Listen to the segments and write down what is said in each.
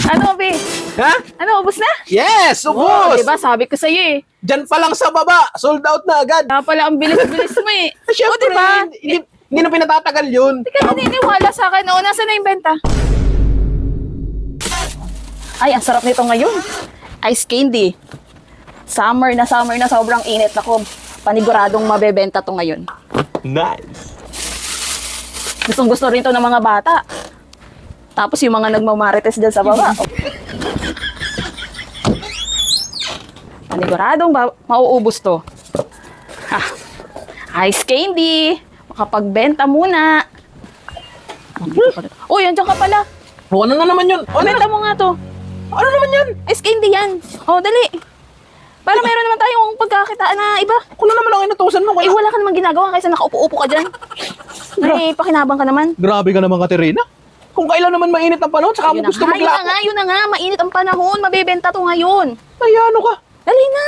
Ano, be? Ha? Ano, ubos na? Yes, Oh, ubos! diba? Sabi ko sa'yo eh. Diyan pa lang sa baba, sold out na agad. Kaya pala ang bilis-bilis mo eh. Siyempre, diba? hindi na pinatatagal yun. Hindi ka naniniwala sa akin. O, nasa na yung benta? Ay, ang sarap nito ngayon. Ice candy. Summer na sobrang init. Ako, paniguradong mabebenta to ngayon. Nice. Gustong gusto rin to ng mga bata. Tapos yung mga nagmamarites dyan sa baba. Paniguradong mauubos to. Ha. Ice candy. Makapagbenta muna. Uy, andyan ka pala. O, ano na naman yun? Ano, Benta mo nga to. ano naman yan? Ice candy yan. Oh, dali. Para meron naman tayong pagkakitaan na iba. Ako na naman ang inutusan mo. Eh, wala ka naman ginagawa kaysa nakaupo-upo ka dyan. May pakinabang ka naman. Grabe ka naman, Katerina. Kung kailan naman mainit ang panahon, saka mo Yun na gusto nga, yun na maglako. nga, yun na nga. Mainit ang panahon. Mabebenta to ngayon. Ay, ano ka? Dali na.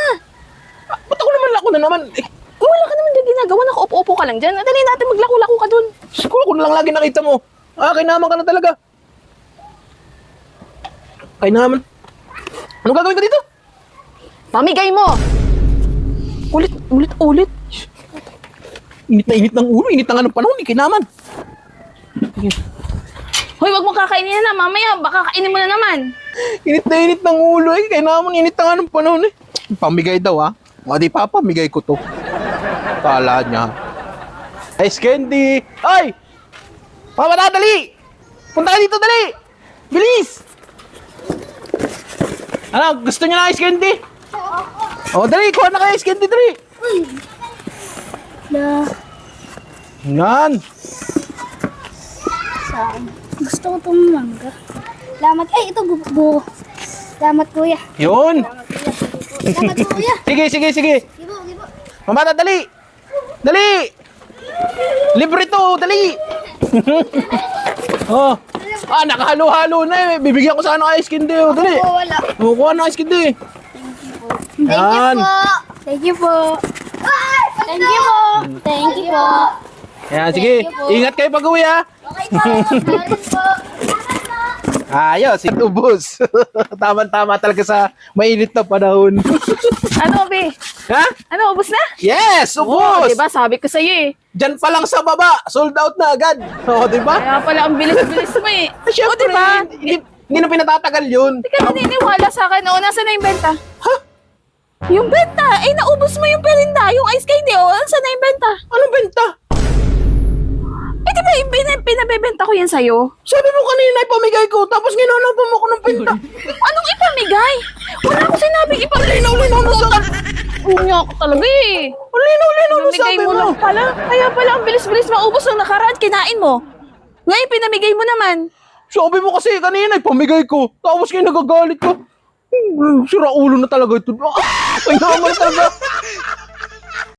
Ba't ako naman lako na naman? Eh, Kung wala ka naman dyan ginagawa, nakaupo-upo ka lang dyan. Dali natin, maglako-lako ka dun. siguro ko na lang lagi nakita mo. Kinaman ka na talaga. Kinaman. Anong gagawin ko dito? Pamigay mo. Ulit. Init na init ng ulo, init na nga ng panahon, kinaman. Hoy, wag mo kakainin na. Mamaya, baka kainin mo na naman. Init na init ng ulo, kinaman, init na nga ng panahon eh. Pamigay daw O di papamigay ko to. Kala niya. Ice candy! Ay! Mama, dali! Punta ka dito, dali! Bilis! Ano, gusto niyo na ice candy? Dali, kuha na kayo ice candy, dali! Yan! Saan? Gusto ko itong mangga. Salamat. Ay, ito buo. Salamat, kuya. Yun! Salamat, kuya. Sige! Gibo. Mama, dali! Dali! Libre to, dali! Nakahalo-halo na eh. Bibigyan ko sana ng ice candy, dali! Oo, wala. Kuha na ice candy. Yan. Thank you po. Thank you po. Thank you po. Yan, sige. Ingat kayo pag-uwi, ha? Okay po. Meron po. Ayos, ubos. Tama-tama talaga sa mainit na panahon. Ano, be? Ha? Ano, ubos na? Yes, Oh, ubos! diba? Sabi ko sa'yo eh. Diyan pa lang sa baba, sold out na agad. Diba? Kaya pala ang bilis-bilis mo eh. Siyempre, diba? hindi na pinatatagal yun. Hindi ka naniniwala sa akin. O, nasa na yung benta? Ha? Yung benta? Eh, naubos mo yung perinda. Yung ice candy. O, nasa na yung benta? Anong benta? Eh, di ba pinabebenta ko yan sa'yo? Sabi mo kanina ipamigay ko, tapos ginanapan mo ko ng benta. Anong ipamigay? Wala ko sinabing ipamigay. Linaw-linaw na sa... Unya ako talaga eh. Linaw-linaw na Pinamigay sabi mo mo. lang pala. Kaya pala ang bilis-bilis maubos ng nakaraan. Kinain mo. Ngayon, pinamigay mo naman. Sabi mo kasi kanina ipamigay ko, tapos kayo nagagalit ko. Sira ulo na talaga ito. Ay naman talaga.